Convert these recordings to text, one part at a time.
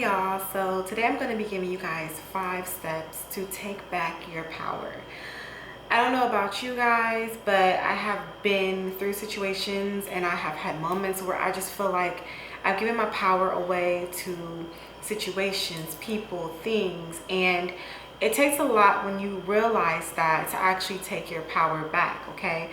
y'all. So today I'm going to be giving you guys 5 steps to take back your power. I don't know about you guys, but I have been through situations and I have had moments where I just feel like I've given my power away to situations, people, things, and it takes a lot when you realize that to actually take your power back. Okay,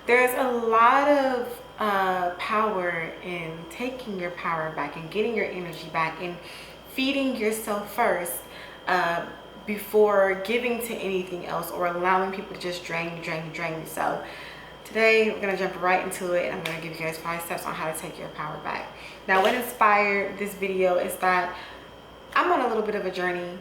there's a lot of power in taking your power back and getting your energy back and feeding yourself first before giving to anything else or allowing people to just drain you. So today we're going to jump right into it. I'm going to give you guys 5 steps on how to take your power back. Now, what inspired this video is that I'm on a little bit of a journey.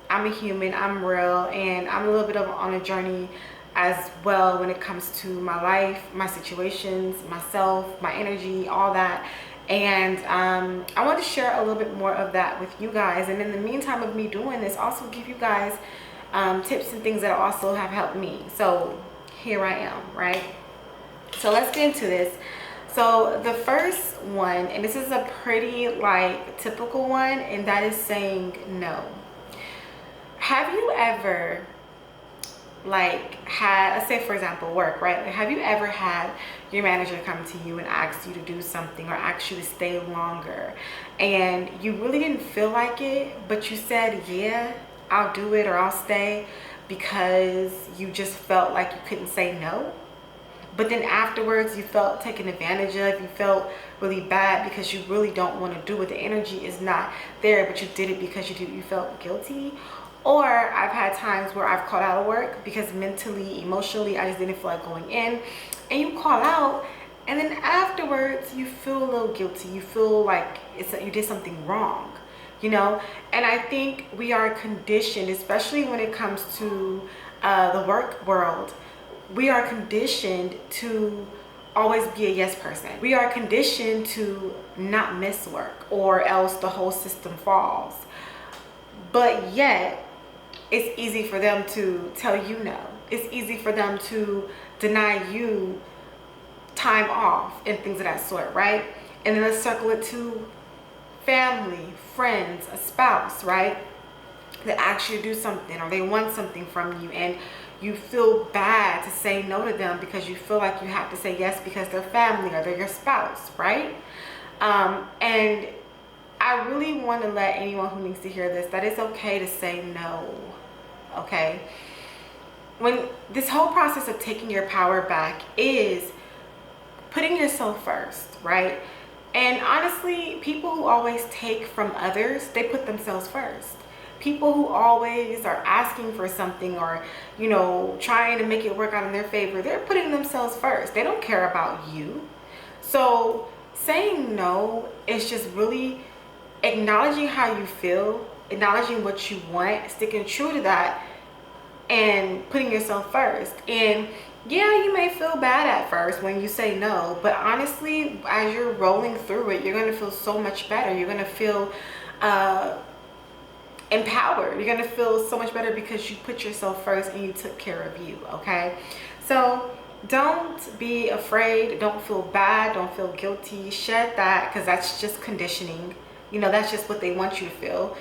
I'm a human, I'm real, and I'm a little bit on a journey as well when it comes to my life, my situations, myself, my energy, all that. And I want to share a little bit more of that with you guys. And in the meantime of me doing this, also give you guys tips and things that also have helped me. So here I am, right? So let's get into this. So the first one, and this is a pretty like typical one, and that is saying no. Have you ever let's say for example work, right? Like, have you ever had your manager come to you and ask you to do something or ask you to stay longer and you really didn't feel like it, but you said, yeah, I'll do it or I'll stay, because you just felt like you couldn't say no? But then afterwards you felt taken advantage of, you felt really bad because you really don't want to do it. The energy is not there, but you did it because you felt guilty. Or I've had times where I've called out of work because mentally, emotionally, I just didn't feel like going in. And you call out, and then afterwards, you feel a little guilty. You feel like you did something wrong, you know? And I think we are conditioned, especially when it comes to the work world, we are conditioned to always be a yes person. We are conditioned to not miss work, or else the whole system falls. But yet, it's easy for them to tell you no. It's easy for them to deny you time off and things of that sort, right? And then let's circle it to family, friends, a spouse, right? That asks you to do something or they want something from you, and you feel bad to say no to them because you feel like you have to say yes because they're family or they're your spouse, right? And I really want to let anyone who needs to hear this that it's okay to say no, okay? When this whole process of taking your power back is putting yourself first, right? And honestly, people who always take from others, they put themselves first. People who always are asking for something or, you know, trying to make it work out in their favor, they're putting themselves first. They don't care about you. So saying no is just really acknowledging how you feel, acknowledging what you want, sticking true to that, and putting yourself first. And yeah, you may feel bad at first when you say no, but honestly, as you're rolling through it, you're going to feel so much better. You're going to feel empowered. You're going to feel so much better because you put yourself first and you took care of you, okay? So don't be afraid. Don't feel bad. Don't feel guilty. Shed that, because that's just conditioning. You know, that's just what they want you to feel.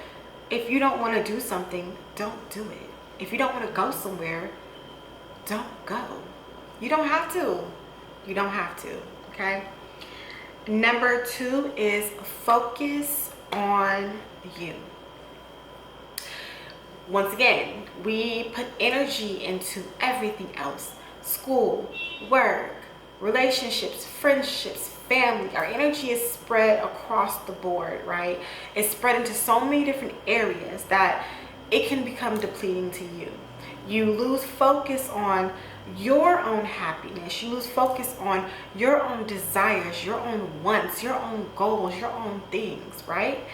If you don't want to do something, don't do it. If you don't want to go somewhere, don't go. You don't have to. You don't have to, okay? Number 2 is focus on you. Once again, we put energy into everything else. School, work, relationships, friendships, family. Our energy is spread across the board, right? It's spread into so many different areas that it can become depleting to you. You lose focus on your own happiness. You lose focus on your own desires, your own wants, your own goals, your own things, right?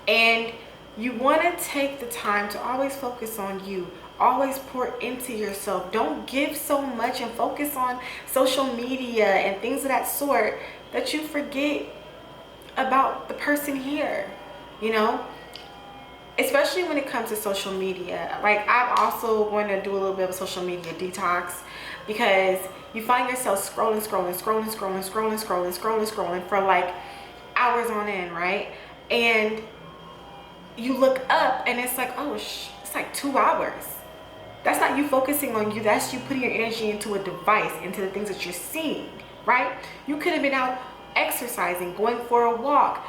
And you want to take the time to always focus on you. Always pour into yourself. Don't give so much and focus on social media and things of that sort that you forget about the person here, you know? Especially when it comes to social media. Like, I'm also going to do a little bit of a social media detox, because you find yourself scrolling for like hours on end, right? And you look up and it's like, oh, it's like 2 hours. That's not you focusing on you. That's you putting your energy into a device, into the things that you're seeing, right? You could have been out exercising, going for a walk,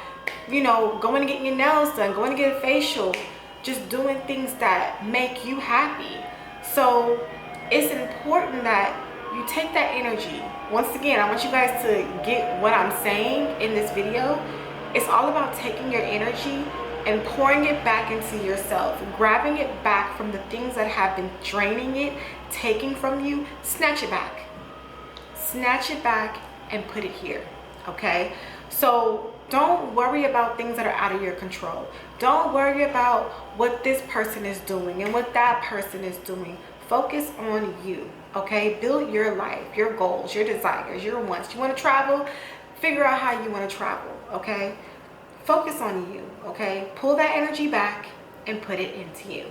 you know, going to get your nails done, going to get a facial, just doing things that make you happy. So it's important that you take that energy. Once again, I want you guys to get what I'm saying in this video. It's all about taking your energy and pouring it back into yourself, grabbing it back from the things that have been draining it, taking from you. Snatch it back. Snatch it back and put it here, okay? So don't worry about things that are out of your control. Don't worry about what this person is doing and what that person is doing. Focus on you, okay? Build your life, your goals, your desires, your wants. You want to travel? Figure out how you want to travel, okay? Focus on you, okay? Pull that energy back and put it into you.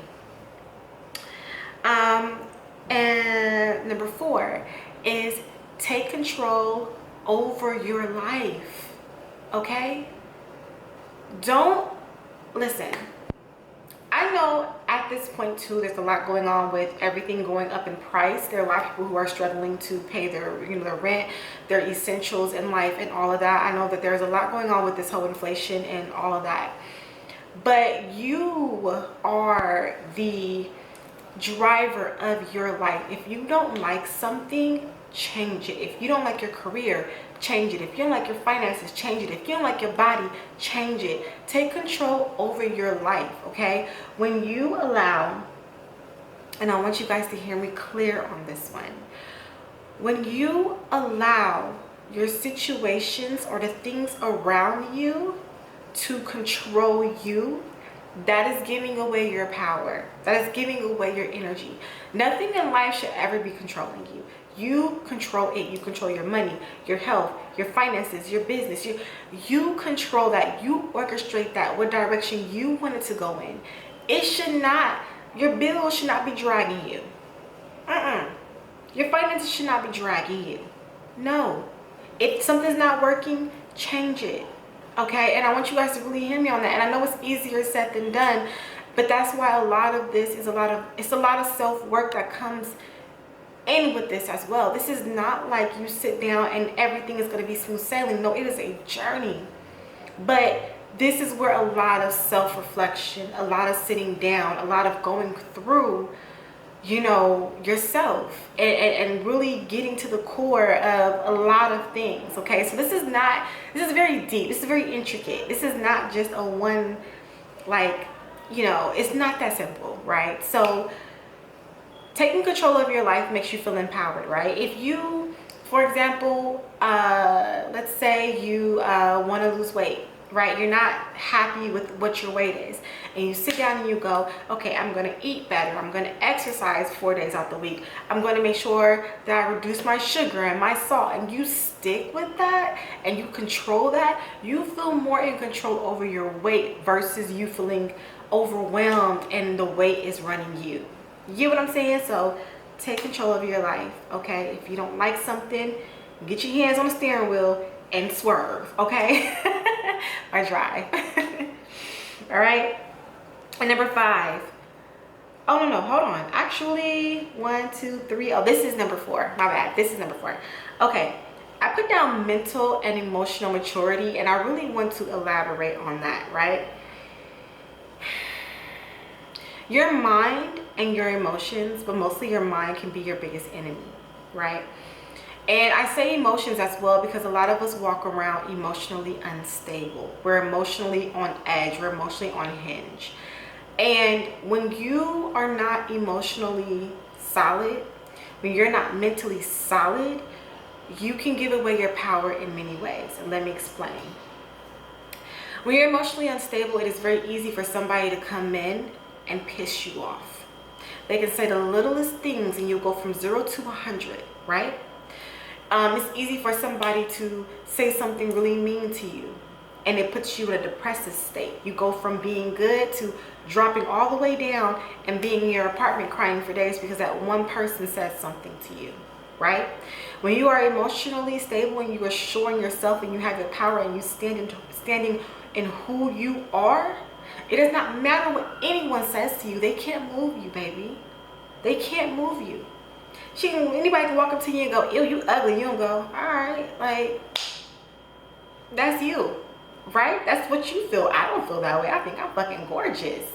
And number 4 is take control over your life, okay? Don't, listen, I know at this point too, there's a lot going on with everything going up in price. There are a lot of people who are struggling to pay their, you know, their rent, their essentials in life and all of that. I know that there's a lot going on with this whole inflation and all of that. But you are the driver of your life. If you don't like something, change it. If you don't like your career, change it. If you don't like your finances, change it. If you don't like your body, change it. Take control over your life, okay? When you allow, and I want you guys to hear me clear on this one, when you allow your situations or the things around you to control you, that is giving away your power. That is giving away your energy. Nothing in life should ever be controlling you. You control it. You control your money, your health, your finances, your business. You control that. You orchestrate that, what direction you want it to go in. It should not, your bills should not be dragging you. Your finances should not be dragging you. No. If something's not working, change it. Okay? And I want you guys to really hear me on that. And I know it's easier said than done, but that's why a lot of this is it's a lot of self-work that comes in with this as well. This is not like you sit down and everything is going to be smooth sailing. No, it is a journey. But this is where a lot of self-reflection, a lot of sitting down, a lot of going through, you know, yourself and really getting to the core of a lot of things. Okay, so this is very deep. This is very intricate. This is not just a one, like, you know, it's not that simple, right? So taking control of your life makes you feel empowered, right? If you, for example, let's say you want to lose weight, right? You're not happy with what your weight is. And you sit down and you go, okay, I'm going to eat better. I'm going to exercise 4 days out the week. I'm going to make sure that I reduce my sugar and my salt. And you stick with that and you control that. You feel more in control over your weight versus you feeling overwhelmed and the weight is running you. You get what I'm saying? So take control of your life, okay? If you don't like something, get your hands on the steering wheel and swerve, okay? Or drive. All right? And number 5. Oh, no, hold on. Actually, 1, 2, 3. Oh, this is number 4. My bad. This is number 4. Okay. I put down mental and emotional maturity, and I really want to elaborate on that, right? Your mind and your emotions, but mostly your mind, can be your biggest enemy, right? And I say emotions as well because a lot of us walk around emotionally unstable. We're emotionally on edge. We're emotionally on hinge. And when you are not emotionally solid, when you're not mentally solid, you can give away your power in many ways. And let me explain. When you're emotionally unstable, it is very easy for somebody to come in and piss you off. They can say the littlest things and you'll go from 0 to 100, right? It's easy for somebody to say something really mean to you and it puts you in a depressive state. You go from being good to dropping all the way down and being in your apartment crying for days because that one person said something to you, right? When you are emotionally stable and you are sure in yourself and you have your power and you standing in who you are, It does not matter what anyone says to you. They can't move you, baby. They can't move you. Anybody can walk up to you and go, ew, you ugly. You don't go, all right, like, that's you, right? That's what you feel. I don't feel that way. I think I'm fucking gorgeous,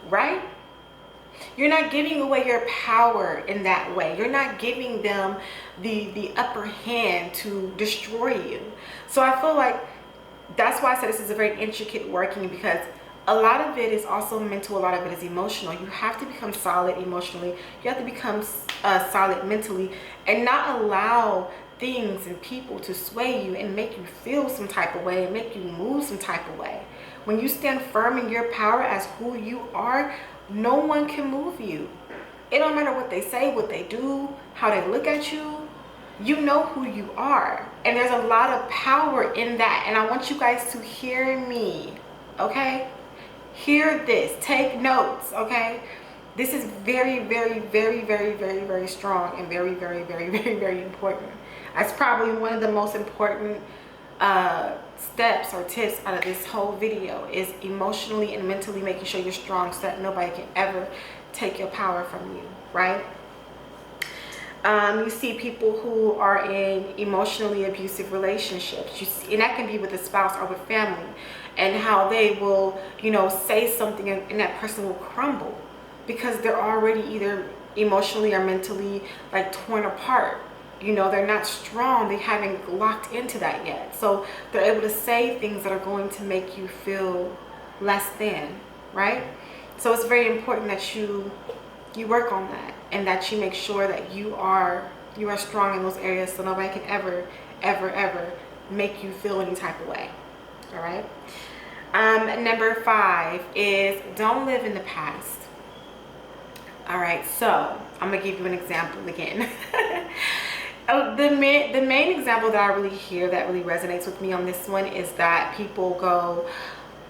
right? You're not giving away your power in that way. You're not giving them the upper hand to destroy you. So I feel like that's why I said this is a very intricate working, because a lot of it is also mental, a lot of it is emotional. You have to become solid emotionally. You have to become solid mentally, and not allow things and people to sway you and make you feel some type of way and make you move some type of way. When you stand firm in your power as who you are, no one can move you. It don't matter what they say, what they do, how they look at you. You know who you are, and there's a lot of power in that. And I want you guys to hear me, okay? Hear this, take notes, okay? This is very, very, very, very, very, very strong, and very, very, very, very, very important. That's probably one of the most important steps or tips out of this whole video, is emotionally and mentally making sure you're strong, so that nobody can ever take your power from you, right? You see people who are in emotionally abusive relationships, you see, and that can be with a spouse or with family, and how they will, you know, say something and that person will crumble because they're already either emotionally or mentally like torn apart. You know, they're not strong. They haven't locked into that yet. So they're able to say things that are going to make you feel less than, right? So it's very important that you work on that, and that you make sure that you are strong in those areas, so nobody can ever, ever, ever make you feel any type of way. All right. Number 5 is don't live in the past. All right. So I'm going to give you an example again. The main example that I really hear that really resonates with me on this one is that people go,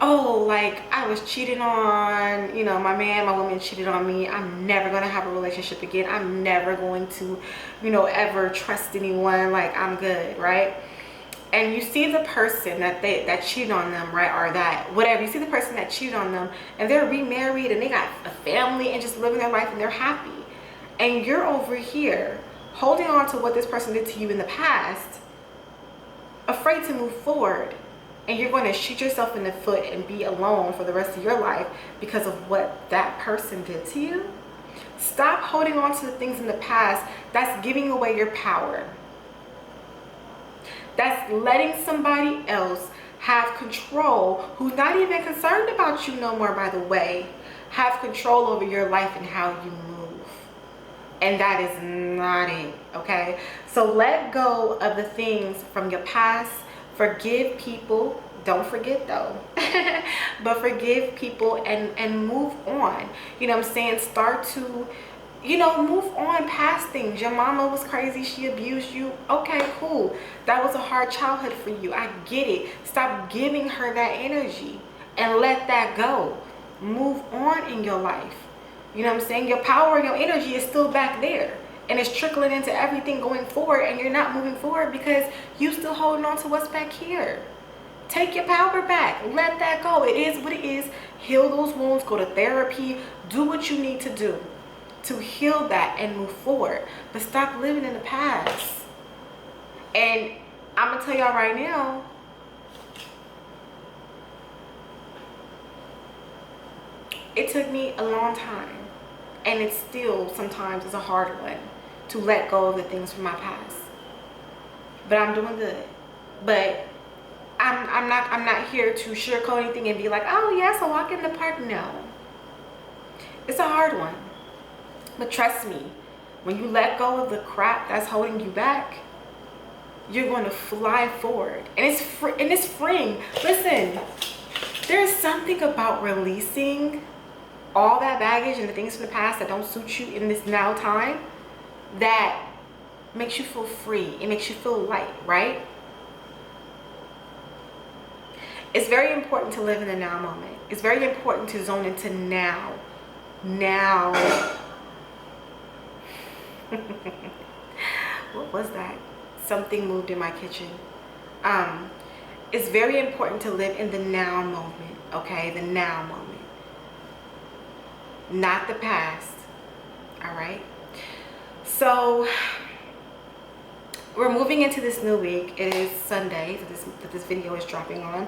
oh, like, I was cheated on, you know, my woman cheated on me. I'm never going to have a relationship again. I'm never going to, you know, ever trust anyone. Like, I'm good, right? And you see the person that cheated on them, right? Or that, whatever. You see the person that cheated on them, and they're remarried, and they got a family and just living their life, and they're happy. And you're over here holding on to what this person did to you in the past, afraid to move forward. And you're going to shoot yourself in the foot and be alone for the rest of your life because of what that person did to you. Stop holding on to the things in the past. That's giving away your power. That's letting somebody else have control, who's not even concerned about you no more, by the way, have control over your life and how you move. And that is not it, okay? So let go of the things from your past. Forgive people. Don't forget though. But forgive people and move on. You know what I'm saying? Start to, you know, move on past things. Your mama was crazy. She abused you. Okay, cool. That was a hard childhood for you. I get it. Stop giving her that energy and let that go. Move on in your life. You know what I'm saying? Your power and your energy is still back there, and it's trickling into everything going forward, and you're not moving forward because you still holding on to what's back here. Take your power back. Let that go. It is what it is. Heal those wounds. Go to therapy. Do what you need to do to heal that and move forward. But stop living in the past. And I'm going to tell y'all right now, it took me a long time, and it still sometimes is a hard one to let go of the things from my past. But I'm doing good. But I'm not here to sugarcoat anything and be like, oh yes, a walk in the park. No. It's a hard one. But trust me, when you let go of the crap that's holding you back, you're going to fly forward. And it's freeing. Listen, there's something about releasing all that baggage and the things from the past that don't suit you in this now time that makes you feel free. It makes you feel light, right? It's very important to live in the now moment. It's very important to zone into now. Now. What was that? Something moved in my kitchen. It's very important to live in the now moment, okay? The now moment. not the past. All right. So we're moving into this new week. It is Sunday that this video is dropping on,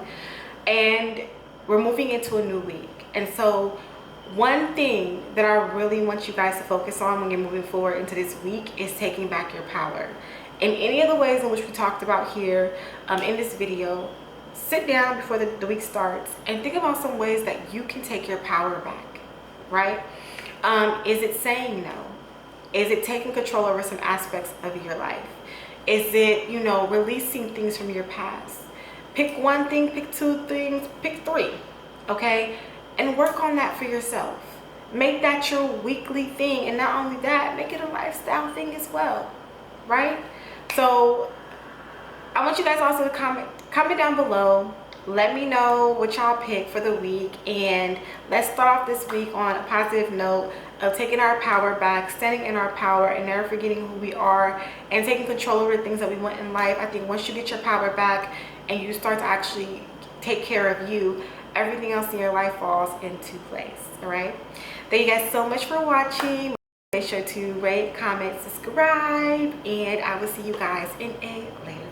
and we're moving into a new week. And so one thing that I really want you guys to focus on when you're moving forward into this week is taking back your power. In any of the ways in which we talked about here in this video, sit down before the week starts and think about some ways that you can take your power back, right? Is it saying no? Is it taking control over some aspects of your life? Is it, you know, releasing things from your past? Pick one thing, pick two things, pick three, okay? And work on that for yourself. Make that your weekly thing. And not only that, make it a lifestyle thing as well, right? So I want you guys also to comment down below. Let me know what y'all pick for the week, and let's start off this week on a positive note of taking our power back, standing in our power, and never forgetting who we are, and taking control over the things that we want in life. I think once you get your power back and you start to actually take care of you, everything else in your life falls into place. All right, thank you guys so much for watching. Make sure to rate, comment, subscribe, and I will see you guys in a later